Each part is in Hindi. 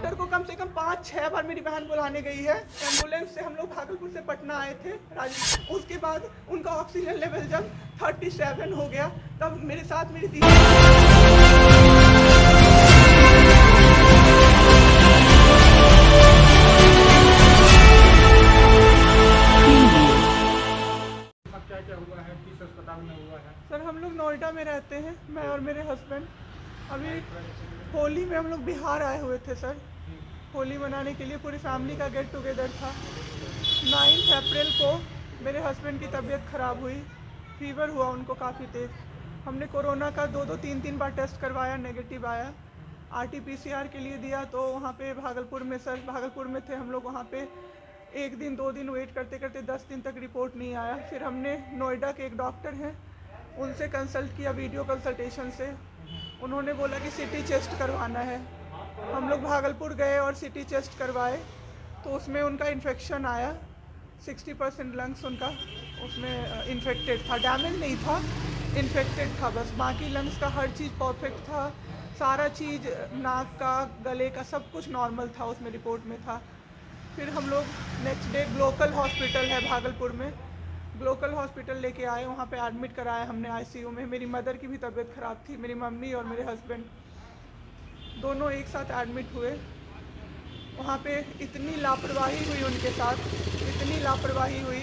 डॉक्टर को कम से कम 5-6 बार मेरी बहन बुलाने गई है। एम्बुलेंस से हम लोग भागलपुर से पटना आए थे उसके बाद उनका ऑक्सीजन लेवल जब 37 हो गया तब मेरे साथ मेरी क्या हुआ है, किस अस्पताल में हुआ है? सर हम लोग नोएडा में रहते हैं, मैं और मेरे हस्बैंड। अभी होली में हम लोग बिहार आए हुए थे सर, होली मनाने के लिए पूरी फैमिली का गेट टुगेदर था। 9 अप्रैल को मेरे हस्बैंड की तबीयत ख़राब हुई, फीवर हुआ उनको काफ़ी तेज़। हमने कोरोना का 2-3 बार टेस्ट करवाया, नेगेटिव आया। RT-PCR के लिए दिया तो वहाँ पे भागलपुर में सर, भागलपुर में थे हम लोग, वहाँ पे 1 दिन 2 दिन वेट करते करते 10 दिन तक रिपोर्ट नहीं आया। फिर हमने नोएडा के एक डॉक्टर हैं उनसे कंसल्ट किया, वीडियो कंसल्टेशन से। उन्होंने बोला कि CT चेस्ट करवाना है। हम लोग भागलपुर गए और CT चेस्ट करवाए तो उसमें उनका इन्फेक्शन आया। 60% लंग्स उनका उसमें इन्फेक्टेड था, डैमेज नहीं था, इन्फेक्टेड था बस। बाकी लंग्स का हर चीज़ परफेक्ट था, सारा चीज़ नाक का गले का सब कुछ नॉर्मल था, उसमें रिपोर्ट में था। फिर हम लोग नेक्स्ट डे ग्लोकल हॉस्पिटल है भागलपुर में, ग्लोकल हॉस्पिटल लेके आए, वहाँ पे एडमिट कराया हमने ICU में। मेरी मदर की भी तबीयत ख़राब थी, मेरी मम्मी और मेरे हस्बैंड दोनों एक साथ एडमिट हुए। वहाँ पे इतनी लापरवाही हुई उनके साथ, इतनी लापरवाही हुई।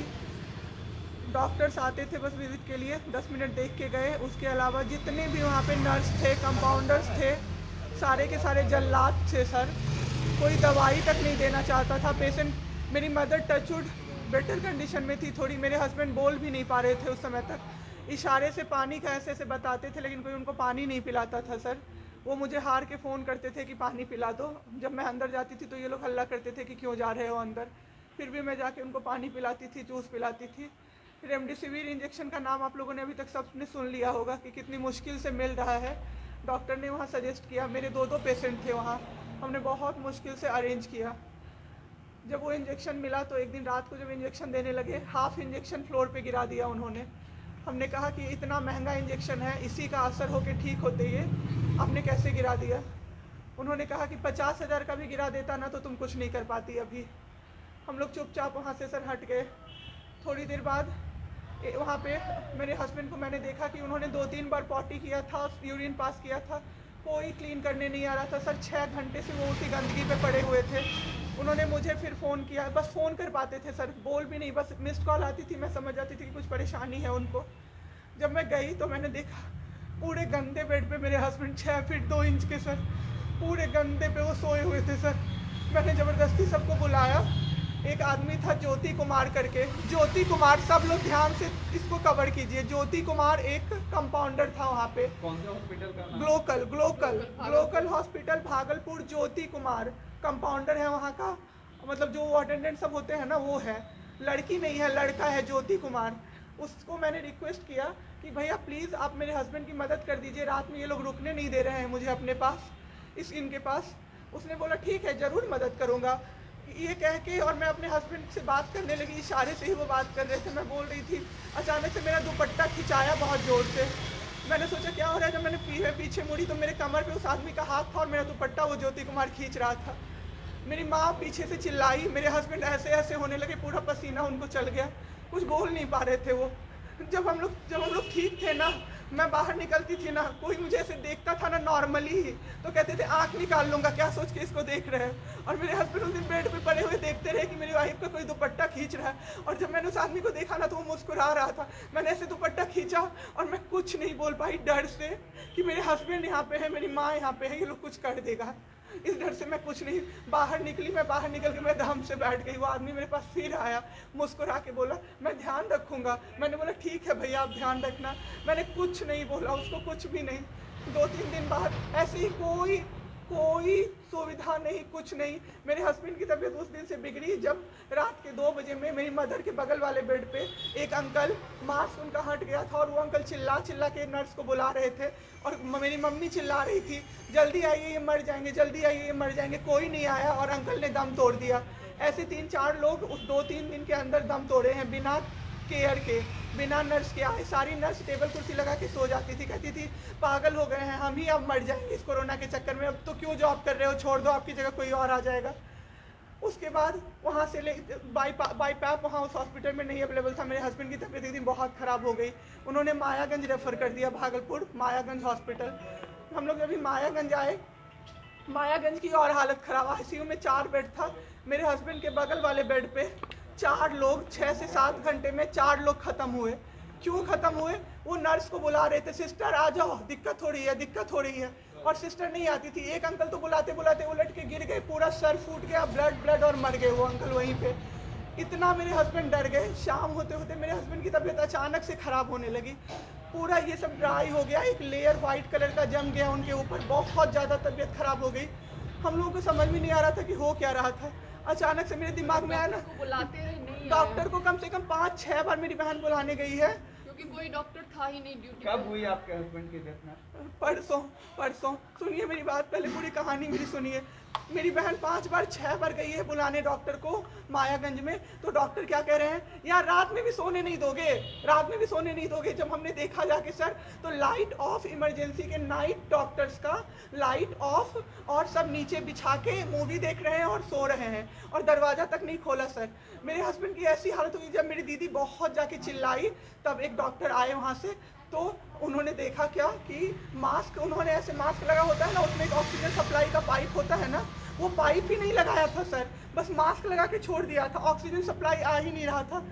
डॉक्टर्स आते थे बस विजिट के लिए, 10 मिनट देख के गए। उसके अलावा जितने भी वहाँ पे नर्स थे, कंपाउंडर्स थे, सारे के सारे जल्लाद थे सर। कोई दवाई तक नहीं देना चाहता था पेशेंट। मेरी मदर टचवुड बेटर कंडीशन में थी थोड़ी, मेरे हस्बैंड बोल भी नहीं पा रहे थे उस समय तक। इशारे से पानी का ऐसे ऐसे बताते थे लेकिन कोई उनको पानी नहीं पिलाता था सर। वो मुझे हार के फ़ोन करते थे कि पानी पिला दो। जब मैं अंदर जाती थी तो ये लोग हल्ला करते थे कि क्यों जा रहे हो अंदर। फिर भी मैं जाके उनको पानी पिलाती थी, जूस पिलाती थी। रेमडेसिविर इंजेक्शन का नाम आप लोगों ने अभी तक सबने सुन लिया होगा कि कितनी मुश्किल से मिल रहा है। डॉक्टर ने वहाँ सजेस्ट किया, मेरे 2 पेशेंट थे वहाँ, हमने बहुत मुश्किल से अरेंज किया। जब वो इंजेक्शन मिला तो एक दिन रात को जब इंजेक्शन देने लगे, हाफ इंजेक्शन फ्लोर पे गिरा दिया उन्होंने। हमने कहा कि इतना महंगा इंजेक्शन है, इसी का असर होके ठीक होते ये आपने कैसे गिरा दिया। उन्होंने कहा कि 50,000 का भी गिरा देता ना तो तुम कुछ नहीं कर पाती अभी। हम लोग चुपचाप वहाँ से सर हट गए। थोड़ी देर बाद वहाँ पे मेरे हस्बैंड को मैंने देखा कि उन्होंने 2-3 बार पॉटी किया था, यूरिन पास किया था, कोई क्लीन करने नहीं आ रहा था सर। 6 घंटे से वो उसी गंदगी पे पड़े हुए थे। उन्होंने मुझे फिर फ़ोन किया, बस फ़ोन कर पाते थे सर, बोल भी नहीं, बस मिस्ड कॉल आती थी, मैं समझ जाती थी कि कुछ परेशानी है उनको। जब मैं गई तो मैंने देखा पूरे गंदे बेड पे मेरे हस्बैंड 6 फीट 2 इंच के सर, पूरे गंदे पे वो सोए हुए थे सर। मैंने ज़बरदस्ती सबको बुलाया। एक आदमी था ज्योति कुमार करके, ज्योति कुमार, सब लोग ध्यान से इसको कवर कीजिए। ज्योति कुमार एक कंपाउंडर था वहाँ पे। कौन से हॉस्पिटल का नाम? Glocal hospital Bhagalpur. Jyoti Kumar compounder है वहाँ का, मतलब जो अटेंडेंट सब होते हैं ना वो है, लड़की नहीं है लड़का है ज्योति कुमार। उसको मैंने रिक्वेस्ट किया कि भैया प्लीज़ आप मेरे हस्बैंड की मदद कर दीजिए, रात में ये लोग रुकने नहीं दे रहे हैं मुझे अपने पास, इनके पास। उसने बोला ठीक है ज़रूर मदद करूँगा, ये कह के, और मैं अपने हस्बैंड से बात करने लगी, इशारे से ही वो बात कर रहे थे, मैं बोल रही थी। अचानक से मेरा दुपट्टा खिंचाया बहुत ज़ोर से। मैंने सोचा क्या हो रहा है, जब मैंने पीछे मुड़ी तो मेरे कमर पे उस आदमी का हाथ था और मेरा दुपट्टा वो ज्योति कुमार खींच रहा था। मेरी माँ पीछे से चिल्लाई, मेरे हस्बैंड ऐसे ऐसे होने लगे, पूरा पसीना उनको चल गया, कुछ बोल नहीं पा रहे थे वो। जब हम लोग ठीक थे ना, मैं बाहर निकलती थी ना, कोई मुझे ऐसे देखता था ना नॉर्मली ही तो कहते थे आँख निकाल लूँगा, क्या सोच के इसको देख रहे हैं। और मेरे हस्बैंड उस दिन बेड पे पड़े हुए देखते रहे कि मेरी वाइफ का कोई दुपट्टा खींच रहा है। और जब मैंने उस आदमी को देखा ना तो वो मुस्कुरा रहा था। मैंने ऐसे दुपट्टा खींचा और मैं कुछ नहीं बोल पाई डर से कि मेरे हस्बैंड यहाँ पे है, मेरी माँ यहाँ पे है, ये लोग कुछ कर देगा, इस डर से मैं कुछ नहीं बाहर निकली। मैं बाहर निकल के मैं दम से बैठ गई। वो आदमी मेरे पास फिर आया, मुस्कुरा के बोला मैं ध्यान रखूँगा। मैंने बोला ठीक है भैया आप ध्यान रखना। मैंने कुछ नहीं बोला उसको, कुछ भी नहीं। 2-3 दिन बाद ऐसे ही कोई सुविधा नहीं, कुछ नहीं। मेरे हस्बैंड की तबीयत उस दिन से बिगड़ी जब रात के 2 बजे में मेरी मदर के बगल वाले बेड पे एक अंकल, मास्क उनका हट गया था और वो अंकल चिल्ला के नर्स को बुला रहे थे और मेरी मम्मी चिल्ला रही थी जल्दी आइए ये मर जाएंगे, जल्दी आइए ये मर जाएंगे। कोई नहीं आया और अंकल ने दम तोड़ दिया। ऐसे 3-4 लोग उस 2-3 दिन के अंदर दम तोड़े हैं बिना केयर के, बिना नर्स के आए। सारी नर्स टेबल कुर्सी लगा के सो जाती थी, कहती थी पागल हो गए हैं हम ही, अब मर जाएंगे इस कोरोना के चक्कर में, अब तो क्यों जॉब कर रहे हो, छोड़ दो, आपकी जगह कोई और आ जाएगा। उसके बाद वहाँ से बाईपैप वहाँ उस हॉस्पिटल में नहीं अवेलेबल था। मेरे हस्बैंड की तबीयत एक दिन बहुत ख़राब हो गई, उन्होंने मायागंज रेफ़र कर दिया, भागलपुर मायागंज हॉस्पिटल। हम लोग अभी मायागंज आए, मायागंज की और हालत ख़राब, आईसीयू में 4 बेड था। मेरे हस्बैंड के बगल वाले बेड पे 4 लोग 6 से 7 घंटे में 4 लोग ख़त्म हुए। क्यों ख़त्म हुए? वो नर्स को बुला रहे थे, सिस्टर आ जाओ, दिक्कत हो रही है, दिक्कत हो रही है, और सिस्टर नहीं आती थी। एक अंकल तो बुलाते बुलाते उलट के गिर गए, पूरा सर फूट गया, ब्लड ब्लड, और मर गए वो अंकल वहीं पे। इतना मेरे हस्बैंड डर गए। शाम होते होते मेरे हस्बैंड की तबीयत अचानक से ख़राब होने लगी, पूरा ये सब ड्राई हो गया, एक लेयर वाइट कलर का जम गया उनके ऊपर, बहुत ज़्यादा तबीयत ख़राब हो गई। हम लोगों को समझ में नहीं आ रहा था कि हो क्या रहा था। अचानक से मेरे दिमाग में आया ना, डॉक्टर को कम से कम 5-6 बार मेरी बहन बुलाने गई है, क्योंकि कोई डॉक्टर था ही नहीं ड्यूटी। कब हुई आपके हस्बैंड की डेथ? परसों सुनिए मेरी बात, पहले पूरी कहानी मेरी सुनिए। मेरी बहन 5 बार 6 बार गई है बुलाने डॉक्टर को मायागंज में, तो डॉक्टर क्या कह रहे हैं, यार रात में भी सोने नहीं दोगे, रात में भी सोने नहीं दोगे। जब हमने देखा जाके सर, तो लाइट ऑफ, इमरजेंसी के नाइट डॉक्टर्स का लाइट ऑफ, और सब नीचे बिछा के मूवी देख रहे हैं और सो रहे हैं, और दरवाज़ा तक नहीं खोला सर। मेरे हस्बैंड की ऐसी हालत हुई, जब मेरी दीदी बहुत जाके चिल्लाई, तब एक डॉक्टर आए वहाँ से, तो उन्होंने देखा क्या कि मास्क, उन्होंने ऐसे मास्क लगा होता है ना, उसमें एक ऑक्सीजन सप्लाई का पाइप होता है ना, वो पाइप ही नहीं लगाया था सर, बस मास्क लगा के छोड़ दिया था, ऑक्सीजन सप्लाई आ ही नहीं रहा था।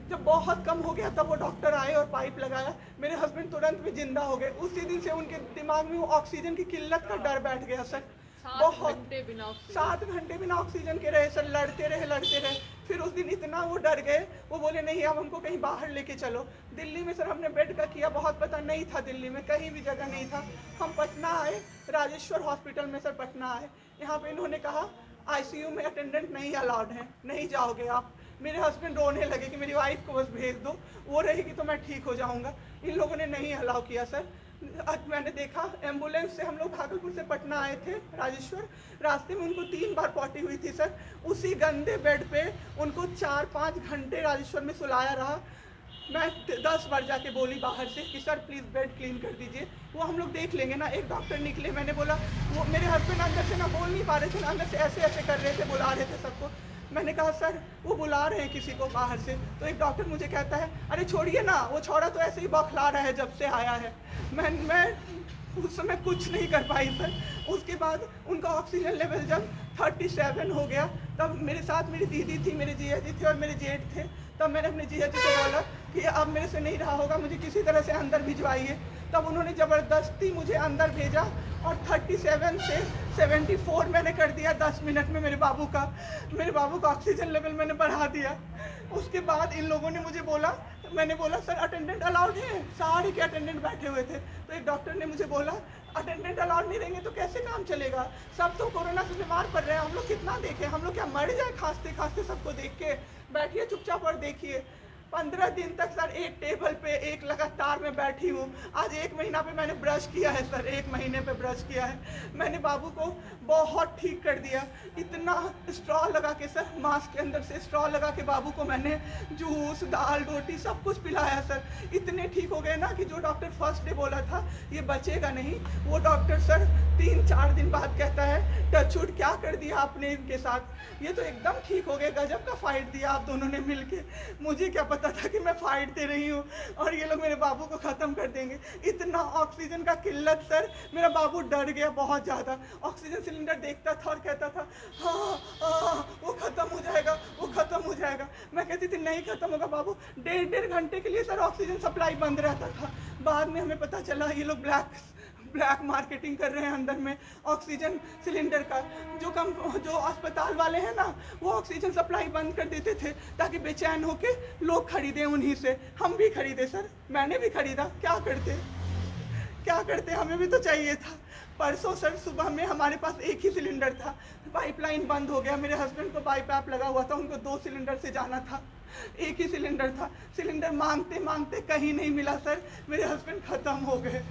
जब बहुत कम हो गया तब वो डॉक्टर आए और पाइप लगाया, मेरे हस्बैंड तुरंत में जिंदा हो गए। उसी दिन से उनके दिमाग में वो ऑक्सीजन की किल्लत का डर बैठ गया सर। 7 घंटे बिना ऑक्सीजन। 7 घंटे बिना ऑक्सीजन के रहे सर, लड़ते रहे। फिर उस दिन इतना वो डर गए, वो बोले नहीं अब हमको कहीं बाहर लेके चलो। दिल्ली में सर हमने बेड का किया, बहुत पता नहीं था, दिल्ली में कहीं भी जगह नहीं था। हम पटना आए, राजेश्वर हॉस्पिटल में सर पटना आए। यहाँ पे इन्होंने कहा आईसीयू में अटेंडेंट नहीं अलाउड है, नहीं जाओगे आप। मेरे हस्बैंड रोने लगे कि मेरी वाइफ को बस भेज दो, वो रहेगी तो मैं ठीक हो जाऊँगा। इन लोगों ने नहीं अलाउ किया सर। आज मैंने देखा, एम्बुलेंस से हम लोग भागलपुर से पटना आए थे राजेश्वर, रास्ते में उनको 3 बार पॉटी हुई थी सर। उसी गंदे बेड पे उनको 4-5 घंटे राजेश्वर में सुलाया रहा। मैं 10 बार जाके बोली बाहर से कि सर प्लीज़ बेड क्लीन कर दीजिए, वो हम लोग देख लेंगे ना। एक डॉक्टर निकले, मैंने बोला, वो मेरे हस्बैंड अंदर से ना बोल नहीं पा रहे थे, अंदर से ऐसे ऐसे कर रहे थे, बुला रहे थे सबको। मैंने कहा सर वो बुला रहे हैं किसी को बाहर से, तो एक डॉक्टर मुझे कहता है अरे छोड़िए ना, वो छोड़ा तो ऐसे ही बौखला रहा है जब से आया है। मैं उस समय कुछ नहीं कर पाई सर। उसके बाद उनका ऑक्सीजन लेवल जब 37 हो गया, तब मेरे साथ मेरी दीदी थी, मेरे जीजा जी थे और मेरे जेठ थे। तब मैंने अपने जीजा जी को बोला कि अब मेरे से नहीं रहा होगा, मुझे किसी तरह से अंदर भिजवाइए। तब उन्होंने ज़बरदस्ती मुझे अंदर भेजा और 37 से 74 मैंने कर दिया 10 मिनट में। मेरे बाबू का ऑक्सीजन लेवल मैंने बढ़ा दिया। उसके बाद इन लोगों ने मुझे बोला, मैंने बोला सर अटेंडेंट अलाउड है, सारे के अटेंडेंट बैठे हुए थे। तो एक डॉक्टर ने मुझे बोला अटेंडेंट अलाउड नहीं रहेंगे तो कैसे काम चलेगा, सब तो कोरोना से बीमार पड़ रहे हैं, हम लोग कितना देखें, हम लोग क्या मर जाए खांसते खांसते सबको देख के, बैठिए चुपचाप और देखिए। 15 दिन तक सर एक टेबल पे एक लगातार मैं बैठी हूँ। आज 1 महीना पे मैंने ब्रश किया है सर, 1 महीने पे ब्रश किया है मैंने। बाबू को बहुत ठीक कर दिया, इतना स्ट्रॉ लगा के सर, मास्क के अंदर से स्ट्रॉ लगा के बाबू को मैंने जूस, दाल, रोटी सब कुछ पिलाया सर। इतने ठीक हो गए ना कि जो डॉक्टर फर्स्ट डे बोला था ये बचेगा नहीं, वो डॉक्टर सर 3-4 दिन बाद कहता है टचवुड क्या कर दिया आपने इनके साथ, ये तो एकदम ठीक हो गए, गजब का फाइट दिया आप दोनों ने मिलके। मुझे क्या पता था कि मैं फाइट दे रही हूँ और ये लोग मेरे बाबू को ख़त्म कर देंगे। इतना ऑक्सीजन का किल्लत सर, मेरा बाबू डर गया बहुत ज़्यादा। ऑक्सीजन सिलेंडर देखता था और कहता था हाँ वो ख़त्म हो जाएगा, वो ख़त्म हो जाएगा। मैं कहती थी नहीं ख़त्म होगा बाबू। 1.5 घंटे के लिए सर ऑक्सीजन सप्लाई बंद रहता था। बाद में हमें पता चला ये लोग ब्लैक मार्केटिंग कर रहे हैं अंदर में ऑक्सीजन सिलेंडर का। जो अस्पताल वाले हैं ना, वो ऑक्सीजन सप्लाई बंद कर देते थे ताकि बेचैन होके लोग खरीदें उन्हीं से। हम भी खरीदे सर, मैंने भी खरीदा, क्या करते हमें भी तो चाहिए था। परसों सर सुबह में हमारे पास एक ही सिलेंडर था, पाइपलाइन बंद हो गया। मेरे हस्बैंड को बाईपैप लगा हुआ था, उनको 2 सिलेंडर से जाना था, एक ही सिलेंडर था। सिलेंडर मांगते मांगते कहीं नहीं मिला सर, मेरे हस्बैंड ख़त्म हो गए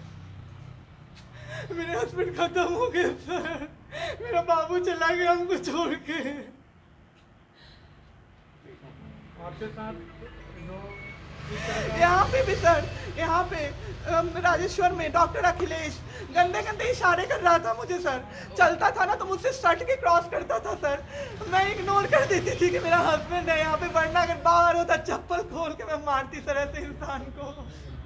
सर। मेरा बाबू चला गया हमको छोड़ के। आपके साथ जो यहाँ पे भी सर, यहाँ पे राजेश्वर में डॉक्टर अखिलेश गंदे गंदे इशारे कर रहा था मुझे सर। चलता था ना तो मुझसे सट के क्रॉस करता था सर। मैं इग्नोर कर देती थी कि मेरा हस्बैंड है यहाँ पे, वरना अगर बाहर होता चप्पल खोल के मैं मारती सर ऐसे इंसान को।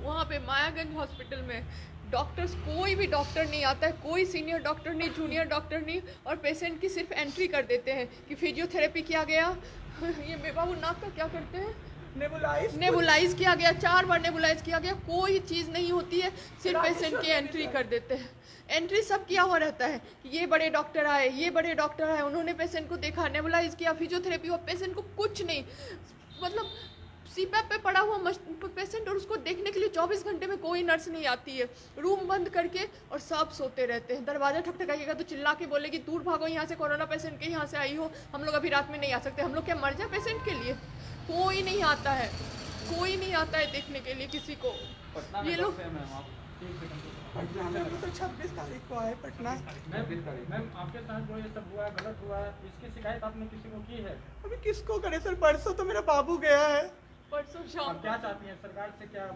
वहाँ पे मायागंज हॉस्पिटल में डॉक्टर्स, कोई भी डॉक्टर नहीं आता है, कोई सीनियर डॉक्टर नहीं, जूनियर डॉक्टर नहीं, और पेशेंट की सिर्फ एंट्री कर देते हैं कि फिजियोथेरेपी किया गया। ये बेबा वो नाक का क्या करते हैं, नेबुलाइज किया गया, 4 बार नेबुलाइज किया गया, कोई चीज़ नहीं होती है, सिर्फ पेशेंट की एंट्री कर देते हैं। एंट्री सब किया हुआ रहता है कि ये बड़े डॉक्टर आए, ये बड़े डॉक्टर आए, उन्होंने पेशेंट को देखा, नेबुलाइज किया, फिजियोथेरेपी हुआ, पेशेंट को कुछ नहीं, मतलब सीपैप पे पड़ा हुआ पेशेंट, और उसको देखने के लिए 24 घंटे में कोई नर्स नहीं आती है। रूम बंद करके और सब सोते रहते हैं। दरवाज़ा ठकठकाइएगा तो चिल्ला के बोलेगी दूर भागो यहाँ से, कोरोना पेशेंट के यहाँ से आई हो, हम लोग अभी रात में नहीं आ सकते। हम लोग क्या मर जाए पेशेंट के लिए? कोई नहीं आता है, कोई नहीं आता है देखने के लिए किसी को। ये लोग पटना में अभी तो 26 तारीख को आए पटना। मैम आपके साथ जो ये सब हुआ है, गलत हुआ है, इसकी शिकायत आपने किसी को की है? अभी किसको करे सर? परसों तो मेरा बाबू गया है। परसों शाम आप क्या चाहती हैं सरकार से? क्या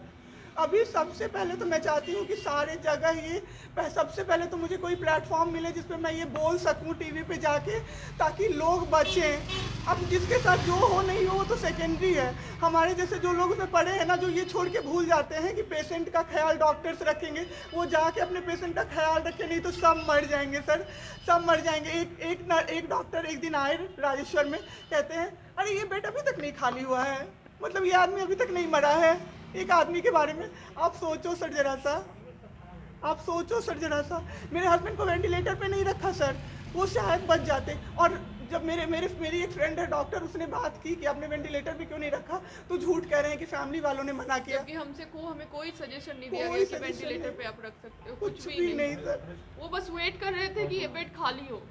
अभी सबसे पहले तो मैं चाहती हूँ कि सारे जगह ये सबसे पहले तो मुझे कोई प्लेटफॉर्म मिले जिस पे मैं ये बोल सकूँ टीवी पे जाके, ताकि लोग बचें। अब जिसके साथ जो हो नहीं हो वो तो सेकेंडरी है। हमारे जैसे जो लोग उसमें पड़े हैं ना, जो ये छोड़ के भूल जाते हैं कि पेशेंट का ख्याल डॉक्टर्स रखेंगे, वो जाके अपने पेशेंट का ख्याल रखें, नहीं तो सब मर जाएंगे सर, सब मर जाएंगे। एक डॉक्टर एक दिन आए राजेश्वर में, कहते हैं अरे ये बेड अभी तक नहीं खाली हुआ है, मतलब ये आदमी अभी तक नहीं मरा है। एक आदमी के बारे में आप सोचो सर जरा सा, आप सोचो सर जरा सा। मेरे हस्बैंड को वेंटिलेटर पे नहीं रखा सर, वो शायद बच जाते। और जब मेरी एक फ्रेंड है डॉक्टर, उसने बात की कि आपने वेंटिलेटर पे क्यों नहीं रखा, तो झूठ कह रहे हैं कि फैमिली वालों ने मना किया। जबकि हमें कोई सजेशन नहीं दिया कोई गया कि suggestion वेंटिलेटर नहीं। पे आप रख सकते हो, कुछ भी नहीं सर। वो बस वेट कर रहे थे कि ये बेड खाली हो।